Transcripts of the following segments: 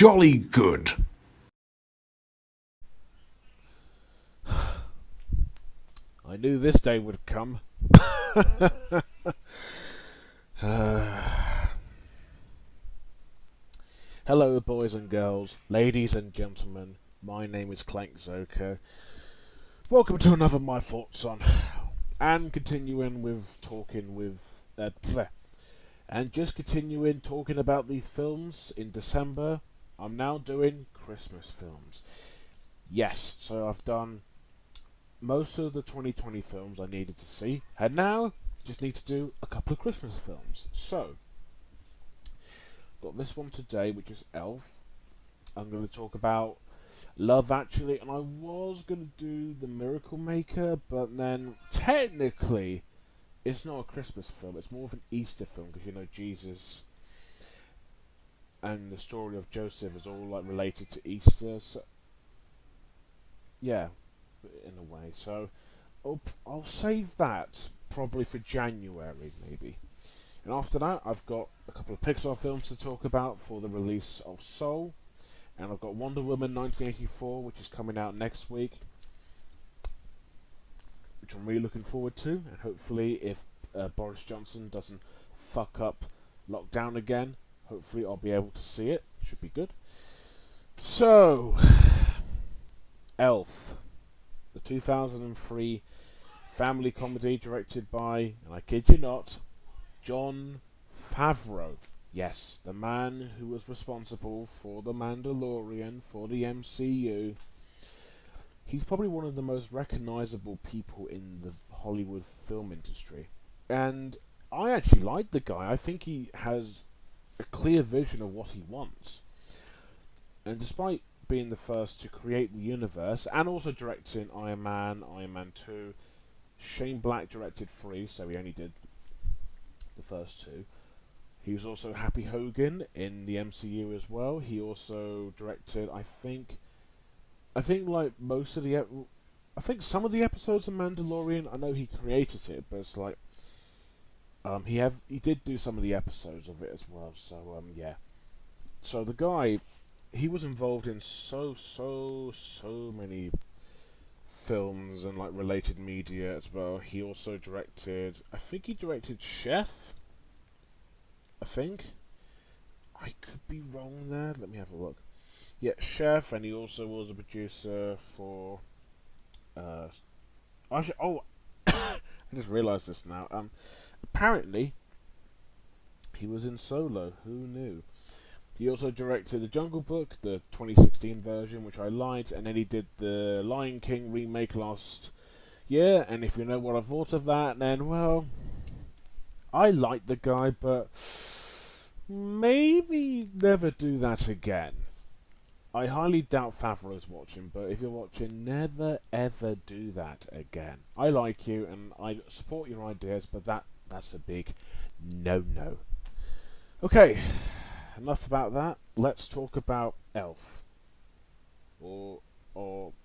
jolly good. I knew this day would come. Hello, boys and girls, ladies and gentlemen. My name is Clank Zoka. Welcome to another My Thoughts On. And continuing with talking with... continuing talking about these films in December, I'm now doing Christmas films. Yes, so I've done most of the 2020 films I needed to see, and now just need to do a couple of Christmas films. So, got this one today, which is Elf. I'm going to talk about Love Actually, and I was going to do The Miracle Maker, but then technically it's not a Christmas film, it's more of an Easter film, because you know Jesus and the story of Joseph is all like related to Easter. So yeah, in a way. So I'll save that probably for January, maybe. And after that, I've got a couple of Pixar films to talk about for the release of Soul. And I've got Wonder Woman 1984, which is coming out next week, which I'm really looking forward to. And hopefully, if Boris Johnson doesn't fuck up lockdown again, hopefully I'll be able to see it. Should be good. So, Elf, the 2003 family comedy directed by, and I kid you not, Jon Favreau. Yes, the man who was responsible for The Mandalorian, for the MCU. He's probably one of the most recognisable people in the Hollywood film industry. And I actually like the guy. I think he has a clear vision of what he wants. And despite being the first to create the universe, and also directing Iron Man 2, Shane Black directed 3, so he only did the first two. He was also Happy Hogan in the MCU as well. He also directed, I think like most of the, I think some of the episodes of Mandalorian. I know he created it, but it's like, he did do some of the episodes of it as well. So yeah. So the guy, he was involved in so many films and like related media as well. He also directed, I think he directed Chef. I think. I could be wrong there. Let me have a look. Yeah, Chef, and he also was a producer for. Actually, oh, I just realised this now. Apparently, he was in Solo. Who knew? He also directed The Jungle Book, the 2016 version, which I liked, and then he did the Lion King remake last year. And if you know what I thought of that, then well, I like the guy, but maybe never do that again. I highly doubt Favreau's watching, but if you're watching, never ever do that again. I like you and I support your ideas, but that's a big no. Okay, enough about that. Let's talk about Elf. Or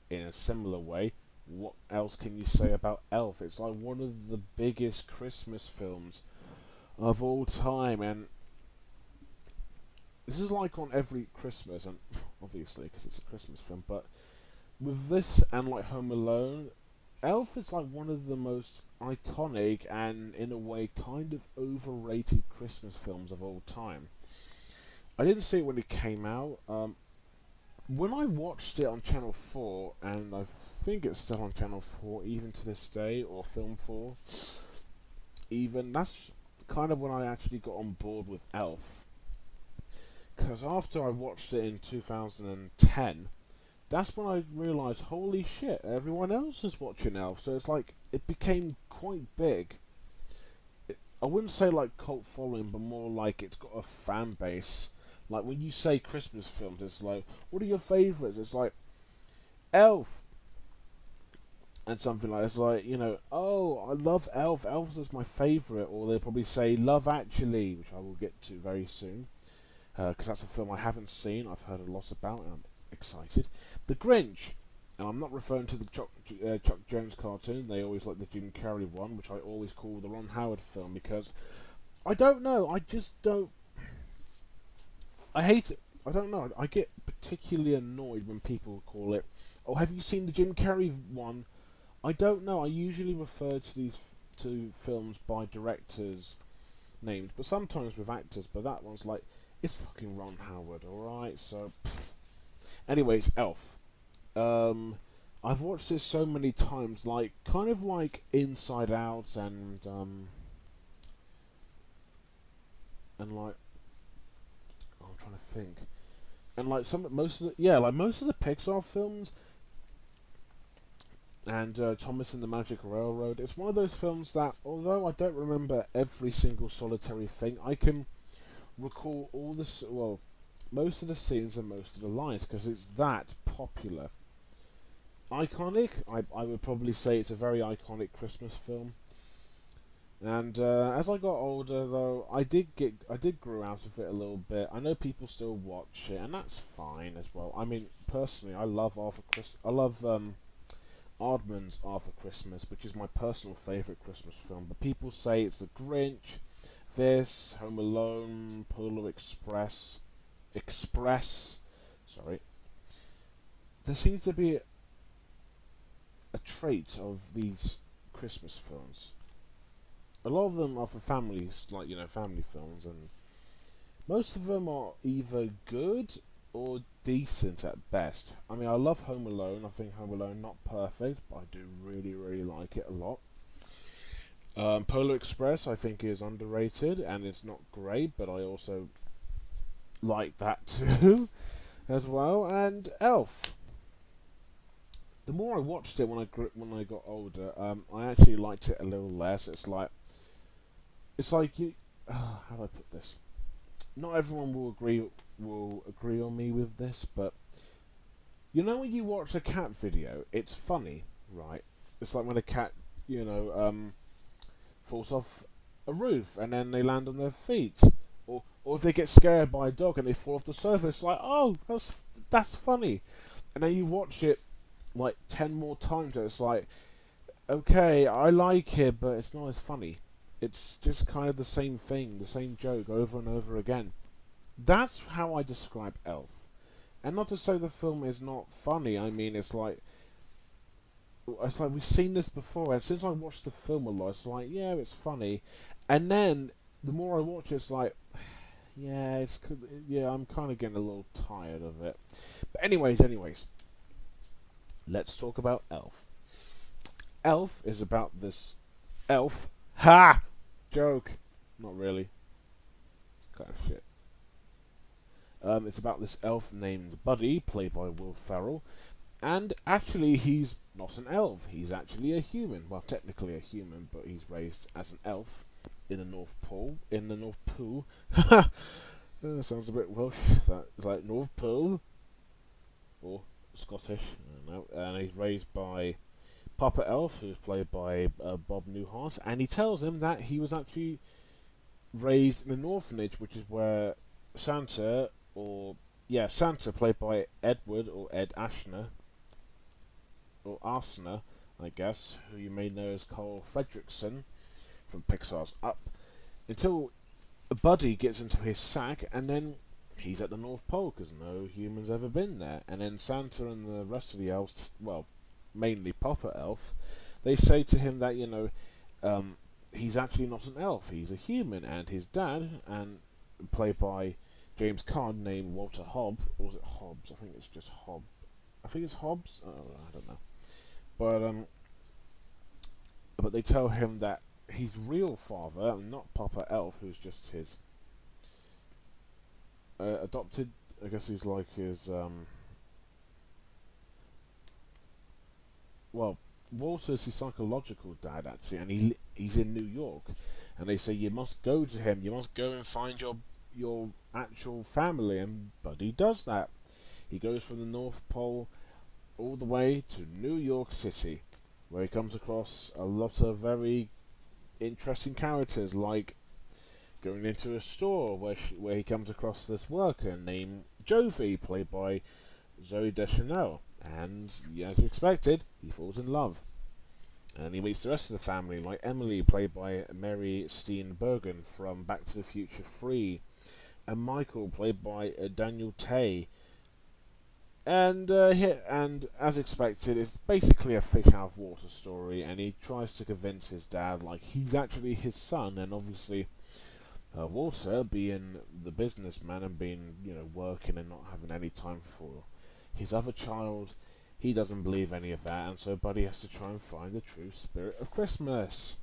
in a similar way, what else can you say about Elf? It's like one of the biggest Christmas films of all time, and this is like on every Christmas, and obviously because it's a Christmas film, but with this and like Home Alone, Elf is like one of the most iconic and in a way kind of overrated Christmas films of all time. I didn't see it when it came out. When I watched it on Channel 4, and I think it's still on Channel 4 even to this day, or Film 4 even, that's kind of when I actually got on board with Elf. Because after I watched it in 2010, that's when I realised, holy shit, everyone else is watching Elf. So it's like, it became quite big. I wouldn't say like cult following, but more like it's got a fan base. Like when you say Christmas films, it's like, what are your favourites? It's like, Elf. And something like, it's like, you know, oh, I love Elf. Elf is my favourite. Or they'll probably say Love Actually, which I will get to very soon. Because that's a film I haven't seen. I've heard a lot about and I'm excited. The Grinch. And I'm not referring to the Chuck Jones cartoon. They always like the Jim Carrey one, which I always call the Ron Howard film, because I don't know. I just don't. I hate it. I don't know. I get particularly annoyed when people call it, "Oh, have you seen the Jim Carrey one?" I don't know. I usually refer to these to films by directors' names, but sometimes with actors. But that one's like, it's fucking Ron Howard, all right. So, anyways, Elf. Um, I've watched this so many times, like kind of like Inside Out and like, oh, I'm trying to think, and like most of the Pixar films and Thomas and the Magic Railroad. It's one of those films that, although I don't remember every single solitary thing, I can recall most of the scenes and most of the lines because it's that popular. Iconic, I would probably say it's a very iconic Christmas film. And as I got older, though, I did grow out of it a little bit. I know people still watch it, and that's fine as well. I mean, personally, I love I love Aardman's Arthur Christmas, which is my personal favourite Christmas film. But people say it's The Grinch, this, Home Alone, Polar Express. Sorry. There seems to be a trait of these Christmas films. A lot of them are for families, like, family films, and most of them are either good or decent at best. I mean, I love Home Alone. I think Home Alone not perfect, but I do really, really like it a lot. Polar Express, I think, is underrated, and it's not great, but I also like that too, as well. And Elf. The more I watched it when I got older, I actually liked it a little less. It's like you. How do I put this? Not everyone will agree on me with this, but when you watch a cat video, it's funny, right? It's like when a cat, falls off a roof and then they land on their feet, or if they get scared by a dog and they fall off the sofa. It's like, oh, that's funny, and then you watch it like 10 more times, and it's like, okay, I like it, but it's not as funny. It's just kind of the same thing, the same joke over and over again. That's how I describe Elf. And not to say the film is not funny. I mean, it's like we've seen this before, and since I watched the film a lot, it's like, yeah, it's funny. And then the more I watch it, it's like, yeah, I'm kind of getting a little tired of it. But anyways, let's talk about Elf. Elf is about this elf. Ha! Joke. Not really. It's kind of shit. It's about this elf named Buddy, played by Will Ferrell, and actually he's not an elf. He's actually a human. Well, technically a human, but he's raised as an elf in the North Pole. Sounds a bit Welsh. It's like North Pole or Scottish. I don't know. And he's raised by Papa Elf, who's played by Bob Newhart, and he tells him that he was actually raised in an orphanage, which is where Santa, played by Edward or Ed Ashner, or Arsner, I guess, who you may know as Carl Fredricksen from Pixar's Up, until Buddy gets into his sack, and then he's at the North Pole because no human's ever been there, and then Santa and the rest of the elves, well, mainly Papa Elf, they say to him that he's actually not an elf, he's a human, and his dad, and played by James Caan, named Walter Hobbs, or was it Hobbs? I think it's just Hobbs. I think it's Hobbs. I don't know. But they tell him that his real father, not Papa Elf, who's just his adopted. I guess he's like his Walter's his psychological dad actually, and he's in New York, and they say you must go to him. You must go and find your actual family, and Buddy does that. He goes from the North Pole all the way to New York City, where he comes across a lot of very interesting characters, like going into a store where he comes across this worker named Jovi, played by Zoe Deschanel, and as you expected, he falls in love. And he meets the rest of the family, like Emily, played by Mary Steenburgen from Back to the Future 3, and Michael, played by Daniel Tay. And as expected, it's basically a fish out of water story, and he tries to convince his dad like he's actually his son, and obviously Walter, being the businessman and being working and not having any time for his other child, he doesn't believe any of that, and so Buddy has to try and find the true spirit of Christmas.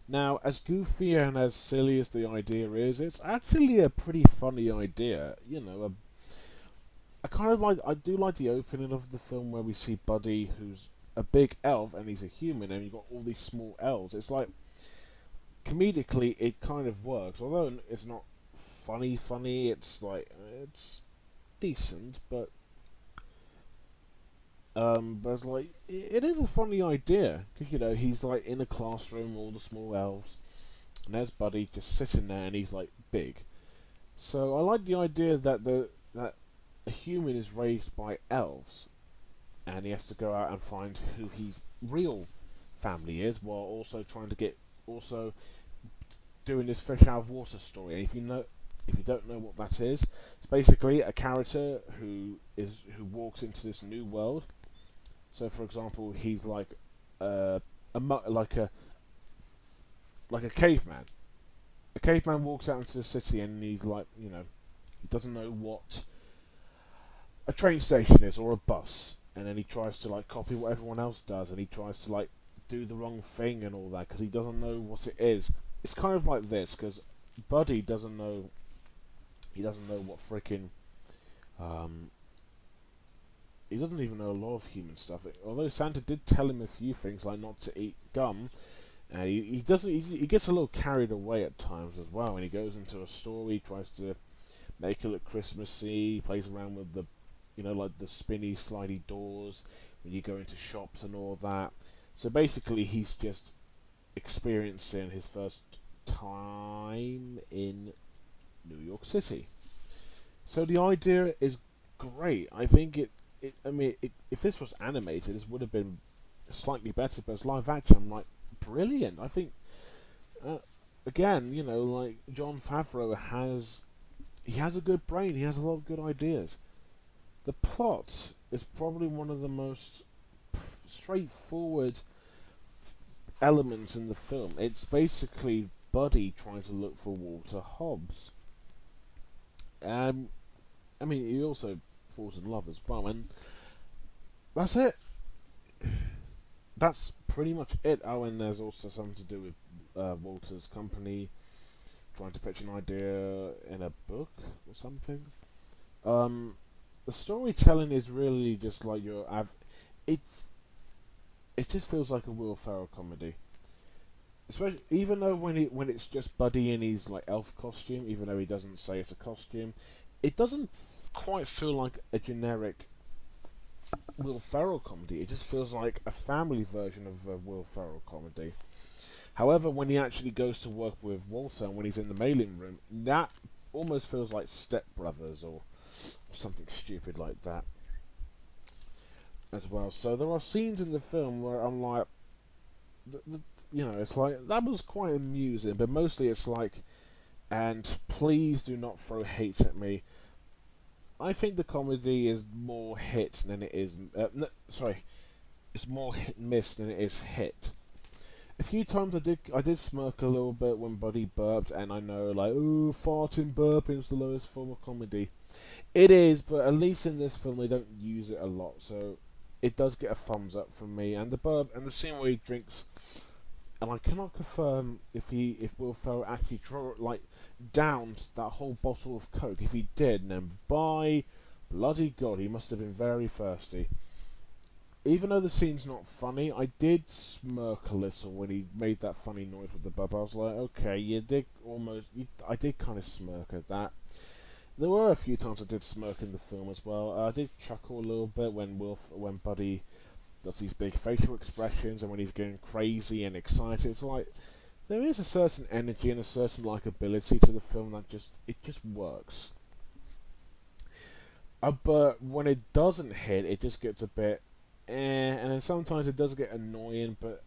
Now, as goofy and as silly as the idea is, it's actually a pretty funny idea. I do like the opening of the film where we see Buddy, who's a big elf and he's a human, and you've got all these small elves. It's like, comedically, it kind of works, although it's not funny. It's decent, but it's like it is a funny idea because he's like in a classroom, all the small elves, and there's Buddy just sitting there, and he's like big. So I like the idea that a human is raised by elves, and he has to go out and find who his real family is, while also trying to get also doing this fish out of water story. And if you don't know what that is, it's basically a character who walks into this new world. So, for example, he's like like a caveman. A caveman walks out into the city, and he's like, he doesn't know what a train station is or a bus, and then he tries to like copy what everyone else does, and he tries to like do the wrong thing and all that because he doesn't know what it is. It's kind of like this because Buddy doesn't know. He doesn't know what freaking. He doesn't even know a lot of human stuff. Although Santa did tell him a few things, like not to eat gum, and he doesn't. He gets a little carried away at times as well. When he goes into a store, he tries to make it look Christmassy. He plays around with the, like the spinny, slidey doors when you go into shops and all that. So basically, he's just experiencing his first time in New York City. So the idea is great. I think if this was animated, this would have been slightly better, but as live action, I'm like, brilliant. I think, again, like Jon Favreau has a good brain. He has a lot of good ideas. The plot is probably one of the most straightforward elements in the film. It's basically Buddy trying to look for Walter Hobbs. He also falls in love as well, and that's it. That's pretty much it. Oh, and there's also something to do with Walter's company trying to pitch an idea in a book or something. The storytelling is really just like it just feels like a Will Ferrell comedy. Especially even though when it's just Buddy in his like elf costume, even though he doesn't say it's a costume, it doesn't quite feel like a generic Will Ferrell comedy. It just feels like a family version of a Will Ferrell comedy. However, when he actually goes to work with Walter and when he's in the mailing room, that almost feels like Step Brothers or something stupid like that as well. So there are scenes in the film where I'm like, it's like, that was quite amusing, but mostly it's like, and please do not throw hate at me. I think the comedy is more hit than it is. It's more hit and miss than it is hit. A few times I did smirk a little bit when Buddy burped, and I know like, farting burping is the lowest form of comedy. It is, but at least in this film they don't use it a lot, so it does get a thumbs up from me. And the burp and the scene where he drinks, and I cannot confirm if Will Ferrell actually downed that whole bottle of Coke. If he did, then by bloody God, he must have been very thirsty. Even though the scene's not funny, I did smirk a little when he made that funny noise with the bub. I was like, okay, I did kind of smirk at that. There were a few times I did smirk in the film as well. I did chuckle a little bit when Buddy does these big facial expressions and when he's going crazy and excited. It's like there is a certain energy and a certain likability to the film that just works. But when it doesn't hit, it just gets a bit and then sometimes it does get annoying, but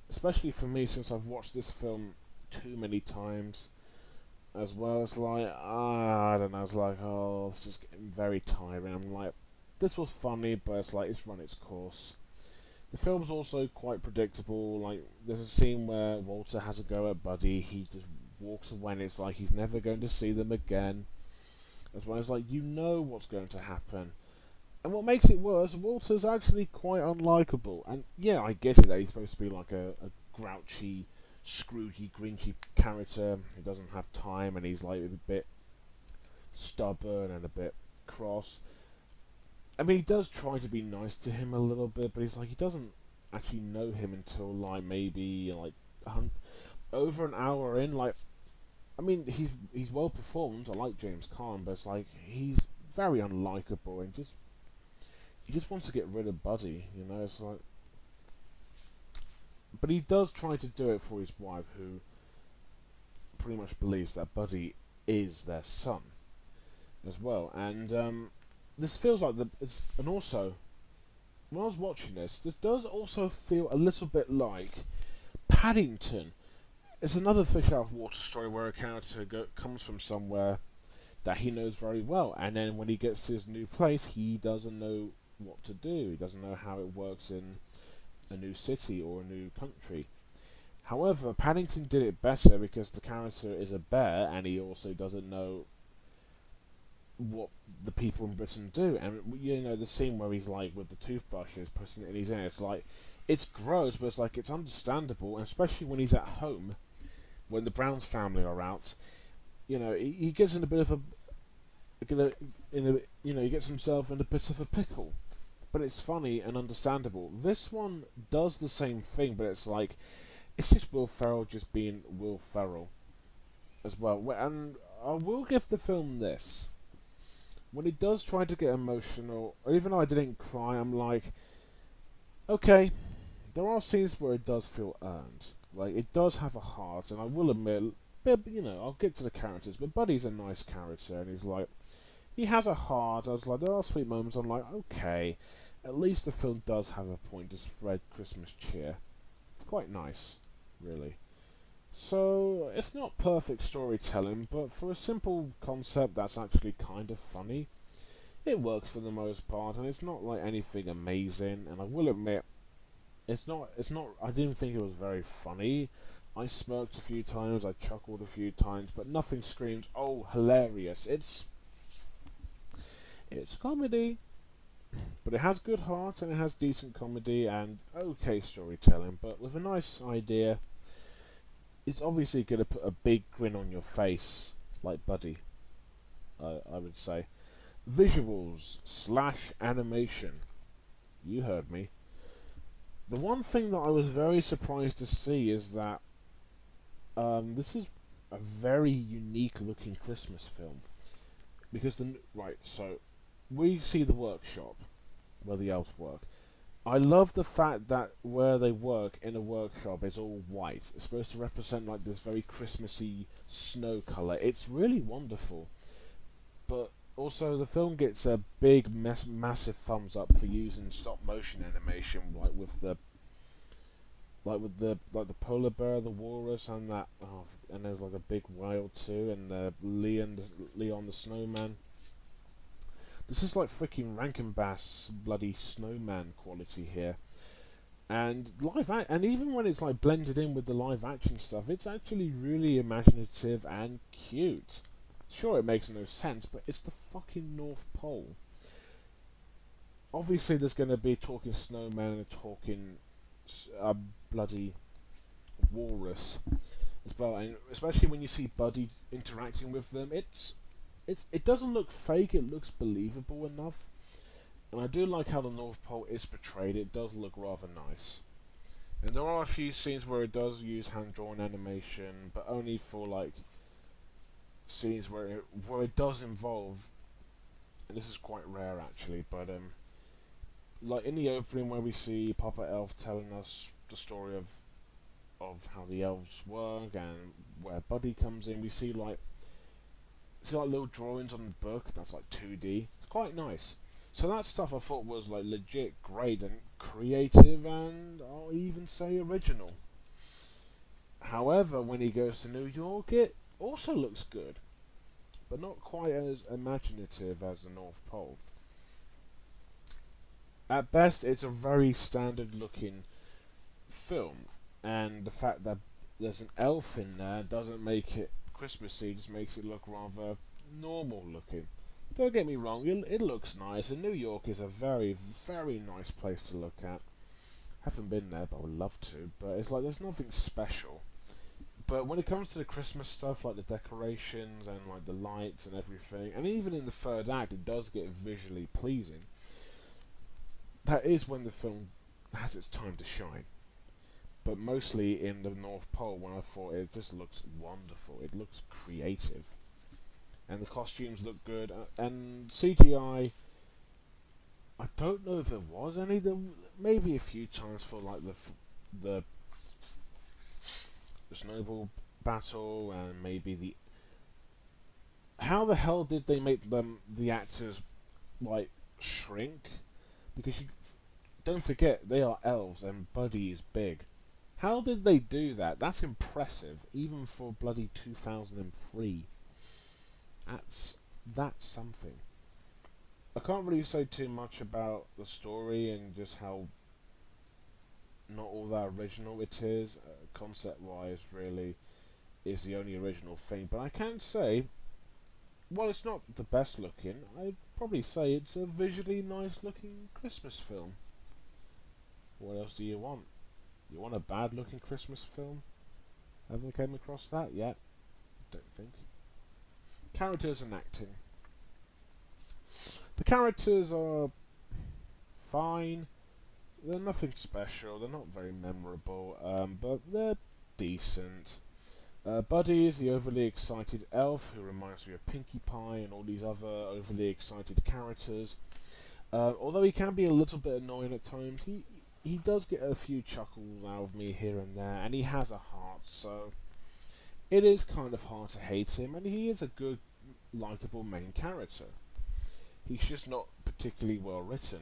especially for me, since I've watched this film too many times as well, it's like, I don't know, it's like, oh, it's just getting very tiring. I'm like, this was funny, but it's like, it's run its course. The film's also quite predictable. Like, there's a scene where Walter has a go at Buddy, he just walks away, and it's like he's never going to see them again. As well as, like, you know what's going to happen. And what makes it worse, Walter's actually quite unlikable. And yeah, I get it that he's supposed to be like a grouchy, Scroogey, Grinchy character who doesn't have time, and he's like a bit stubborn and a bit cross. I mean, he does try to be nice to him a little bit, but he's like, he doesn't actually know him until like maybe like over an hour in. Like, I mean, he's well performed. I like James Caan, but it's like he's very unlikable, and he just wants to get rid of Buddy. You know, it's like, but he does try to do it for his wife, who pretty much believes that Buddy is their son as well. And this feels like and also when I was watching this does also feel a little bit like Paddington. It's another fish out of water story where a character comes from somewhere that he knows very well, and then when he gets to his new place, he doesn't know what to do. He doesn't know how it works in a new city or a new country. However, Paddington did it better because the character is a bear, and he also doesn't know what the people in Britain do. And you know the scene where he's like with the toothbrushes, putting it in his ear. It's like, it's gross, but it's like, it's understandable, and especially when he's at home, when the Browns family are out. You know, he gets in a bit of he gets himself in a bit of a pickle. But it's funny and understandable. This one does the same thing, but it's like, it's just Will Ferrell just being Will Ferrell as well. And I will give the film this. When it does try to get emotional, or even though I didn't cry, I'm like, okay, there are scenes where it does feel earned. Like, it does have a heart, and I will admit, you know, I'll get to the characters, but Buddy's a nice character, and he's like, he has a heart. I was like, there are sweet moments. I'm like, okay, at least the film does have a point to spread Christmas cheer. It's quite nice, really. So, it's not perfect storytelling, but for a simple concept that's actually kind of funny, it works for the most part, and it's not like anything amazing, and I will admit, I didn't think it was very funny. I smirked a few times, I chuckled a few times, but nothing screams, oh, hilarious. It's comedy, but it has good heart, and it has decent comedy, and okay storytelling, but with a nice idea. It's obviously going to put a big grin on your face, like Buddy, I would say. Visuals / animation. You heard me. The one thing that I was very surprised to see is that this is a very unique looking Christmas film. Because, so we see the workshop where the elves work. I love the fact that where they work in a workshop is all white. It's supposed to represent like this very Christmassy snow colour. It's really wonderful. But also the film gets a big, massive thumbs up for using stop motion animation, like the polar bear, the walrus, and that. Oh, and there's like a big whale too, and Leon the snowman. This is like freaking Rankin Bass bloody snowman quality here. And and even when it's like blended in with the live action stuff, it's actually really imaginative and cute. Sure, it makes no sense, but it's the fucking North Pole. Obviously, there's going to be talking snowman and talking bloody walrus as well, and especially when you see Buddy interacting with them, it doesn't look fake. It looks believable enough. And I do like how the North Pole is portrayed. It does look rather nice. And there are a few scenes where it does use hand-drawn animation, but only for like scenes where it does involve, and this is quite rare actually, but like in the opening where we see Papa Elf telling us the story of how the elves work and where Buddy comes in, we see like little drawings on the book that's like 2D. It's quite nice. So that stuff I thought was like legit great, and creative, and I'll even say original. However, when he goes to New York, it also looks good, but not quite as imaginative as the North Pole. At best, it's a very standard looking film, and the fact that there's an elf in there doesn't make it Christmassy, just makes it look rather normal looking. Don't get me wrong, it looks nice, and New York is a very, very nice place to look at. Haven't been there, but I would love to, but it's like there's nothing special. But when it comes to the Christmas stuff, like the decorations and like the lights and everything, and even in the third act, it does get visually pleasing. That is when the film has its time to shine. But mostly in the North Pole, when I thought it just looks wonderful. It looks creative, and the costumes look good. And CGI, I don't know if there was any. There maybe a few times for like the snowball battle, and maybe the. How the hell did they make the actors like shrink? Because you don't forget they are elves and Buddy is big. How did they do that? That's impressive, even for bloody 2003. That's something. I can't really say too much about the story and just how not all that original it is. Concept-wise, really, is the only original thing. But I can say, while it's not the best looking, I'd probably say it's a visually nice looking Christmas film. What else do you want? You want a bad looking Christmas film? Haven't came across that yet. Don't think. Characters and acting. The characters are fine. They're nothing special. They're not very memorable, but they're decent. Buddy is the overly excited elf who reminds me of Pinkie Pie and all these other overly excited characters. Although he can be a little bit annoying at times, he does get a few chuckles out of me here and there, and he has a heart, so it is kind of hard to hate him, and he is a good, likeable main character. He's just not particularly well written.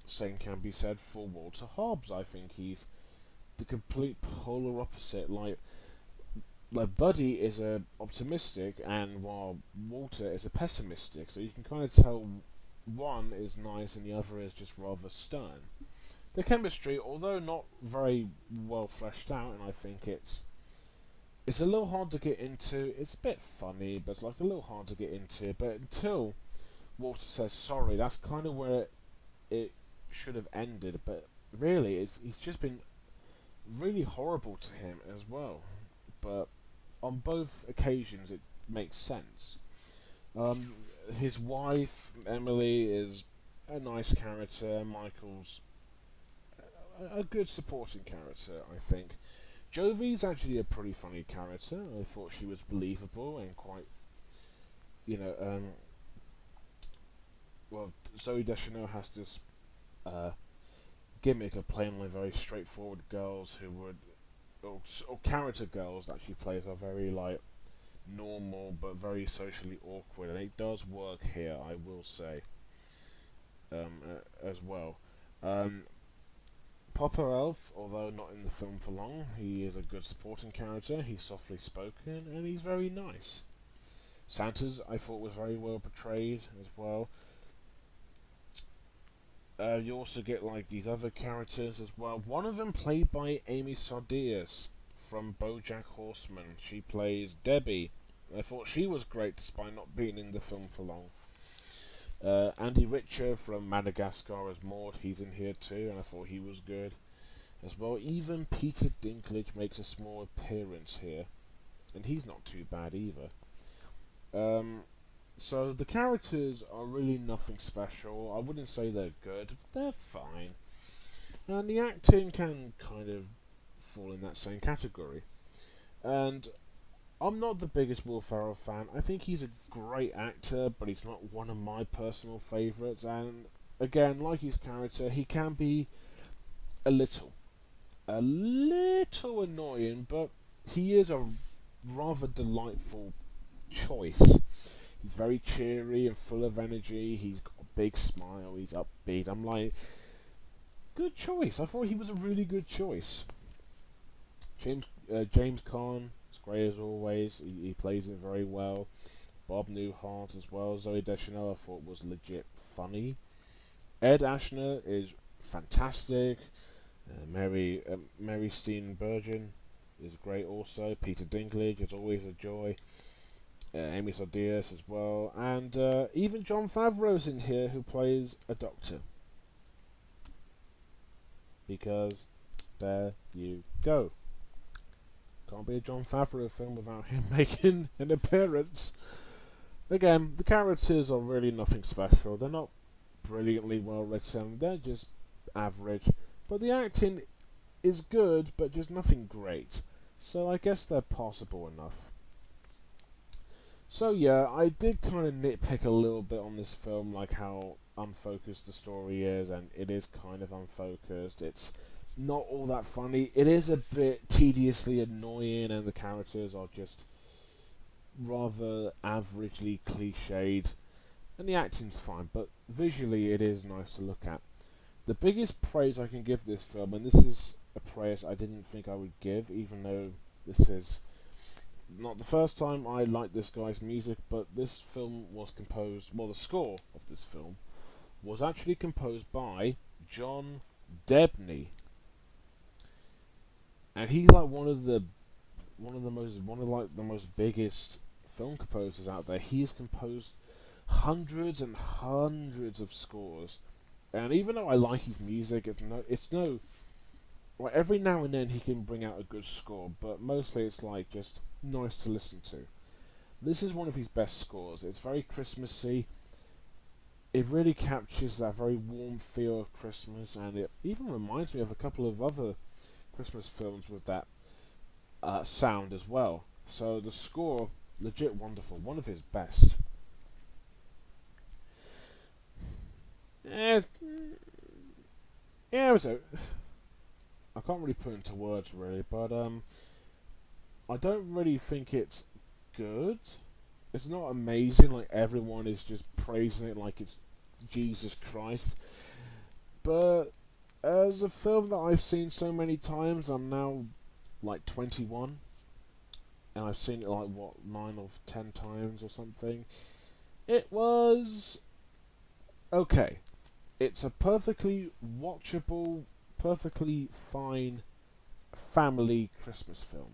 Same can be said for Walter Hobbs. I think he's the complete polar opposite. Like Buddy is a optimistic, and while Walter is a pessimistic, so you can kind of tell one is nice and the other is just rather stern. The chemistry, although not very well fleshed out, and I think it's a little hard to get into. It's a bit funny, but it's like a little hard to get into. But until Walter says sorry, that's kind of where it should have ended. But really, he's just been really horrible to him as well. But on both occasions, it makes sense. His wife, Emily, is a nice character. Michael's a good supporting character, I think. Jovie's actually a pretty funny character. I thought she was believable and quite, well, Zoe Deschanel has this gimmick of playing like very straightforward girls who would, or character girls that she plays are very like normal but very socially awkward, and it does work here, I will say, as well. Papa Elf, although not in the film for long, he is a good supporting character. He's softly spoken and he's very nice. Santa's, I thought, was very well portrayed as well. You also get like these other characters as well. One of them played by Amy Sardias from BoJack Horseman. She plays Debbie. I thought she was great despite not being in the film for long. Andy Richter from Madagascar as Maud, he's in here too, and I thought he was good as well. Even Peter Dinklage makes a small appearance here, and he's not too bad either. So the characters are really nothing special. I wouldn't say they're good, but they're fine. And the acting can kind of fall in that same category. And I'm not the biggest Will Ferrell fan. I think he's a great actor, but he's not one of my personal favourites. And again, like his character, he can be a little annoying, but he is a rather delightful choice. He's very cheery and full of energy. He's got a big smile. He's upbeat. I'm like, good choice. I thought he was a really good choice. James Caan is great as always. He plays it very well. Bob Newhart as well. Zoe Deschanel I thought was legit funny. Ed Asner is fantastic. Mary Steenburgen is great also. Peter Dinklage is always a joy. Amy Sadias as well. And even Jon Favreau's in here, who plays a doctor. Because there you go. Can't be a Jon Favreau film without him making an appearance. Again, the characters are really nothing special. They're not brilliantly well written. They're just average. But the acting is good, but just nothing great. So I guess they're passable enough. So yeah, I did kind of nitpick a little bit on this film, like how unfocused the story is, and it is kind of unfocused. It's not all that funny. It is a bit tediously annoying, and the characters are just rather averagely cliched, and the acting's fine, but visually it is nice to look at. The biggest praise I can give this film, and this is a praise I didn't think I would give, even though this is not the first time I liked this guy's music, but this film was composed, well, the score of this film was actually composed by John Debney, and he's like one of the most biggest film composers out there. He's composed hundreds and hundreds of scores, and even though I like his music, it's no. Well, every now and then he can bring out a good score, but mostly it's like just nice to listen to. This is one of his best scores. It's very Christmassy. It really captures that very warm feel of Christmas, and it even reminds me of a couple of other Christmas films with that sound as well. So the score, legit wonderful. One of his best. Yeah, it was I can't really put into words really, but I don't really think it's good. It's not amazing, like everyone is just praising it like it's Jesus Christ. But as a film that I've seen so many times, I'm now like 21, and I've seen it like 9 or 10 times or something. It was okay. It's a perfectly watchable, perfectly fine family Christmas film.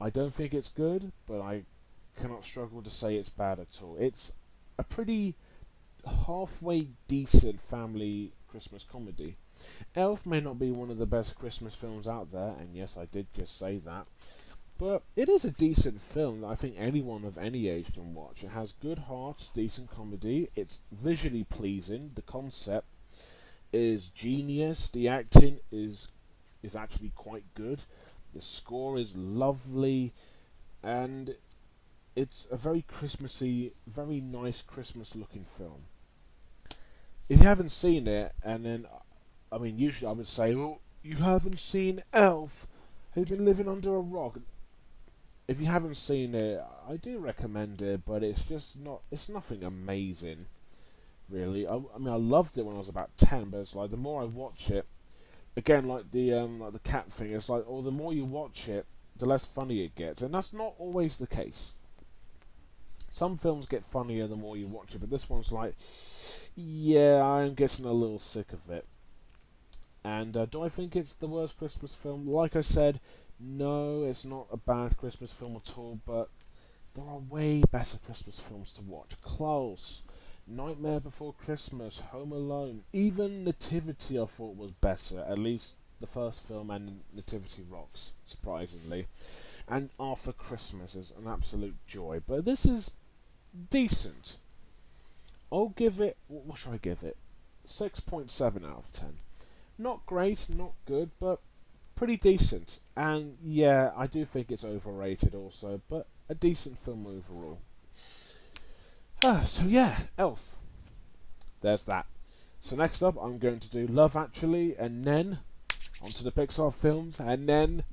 I don't think it's good, but I cannot struggle to say it's bad at all. It's a pretty halfway decent family Christmas comedy. Elf may not be one of the best Christmas films out there, and yes, I did just say that, but it is a decent film that I think anyone of any age can watch. It has good heart, decent comedy, it's visually pleasing, the concept is genius, the acting is actually quite good, the score is lovely, and it's a very Christmassy, very nice Christmas looking film. If you haven't seen it, and then, I mean, usually I would say, well, you haven't seen Elf, have you been living under a rock? If you haven't seen it, I do recommend it, but it's just not, it's nothing amazing, really. I mean, I loved it when I was about 10, but it's like, the more I watch it, again, like the cat thing, it's like, the more you watch it, the less funny it gets, and that's not always the case. Some films get funnier the more you watch it, but this one's like, yeah, I'm getting a little sick of it. And do I think it's the worst Christmas film? Like I said, no, it's not a bad Christmas film at all, but there are way better Christmas films to watch. Close, Nightmare Before Christmas, Home Alone, even Nativity I thought was better, at least the first film, and Nativity rocks, surprisingly. And Arthur Christmas is an absolute joy, but this is decent. I'll give it, what should I give it? 6.7 out of 10. Not great, not good, but pretty decent. And yeah, I do think it's overrated also, but a decent film overall. So yeah, Elf. There's that. So next up, I'm going to do Love Actually, and then onto the Pixar films, and then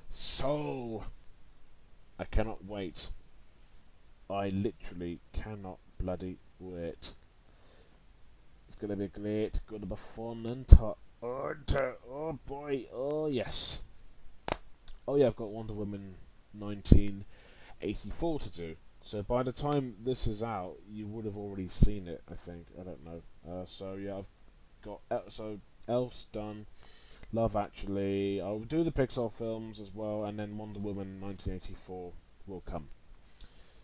So I cannot wait. I literally cannot bloody wait. It's gonna be great, gonna be fun and oh boy, oh yes. Oh yeah, I've got Wonder Woman 1984 to do. So by the time this is out, you would have already seen it, I think. I don't know. So yeah, I've got Elf's done. Love Actually. I'll do the Pixar films as well, and then Wonder Woman 1984 will come.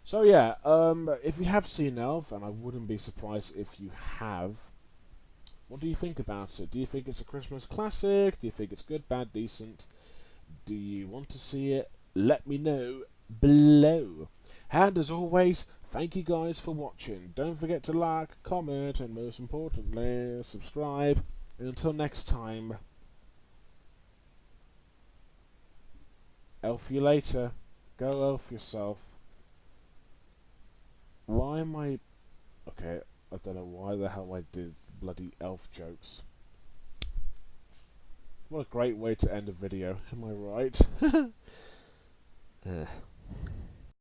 So yeah, if you have seen Elf, and I wouldn't be surprised if you have, what do you think about it? Do you think it's a Christmas classic? Do you think it's good, bad, decent? Do you want to see it? Let me know below. And as always, thank you guys for watching. Don't forget to like, comment, and most importantly, subscribe. And until next time, elf you later. Go elf yourself. Why am I... Okay, I don't know why the hell I did bloody elf jokes. What a great way to end a video, am I right?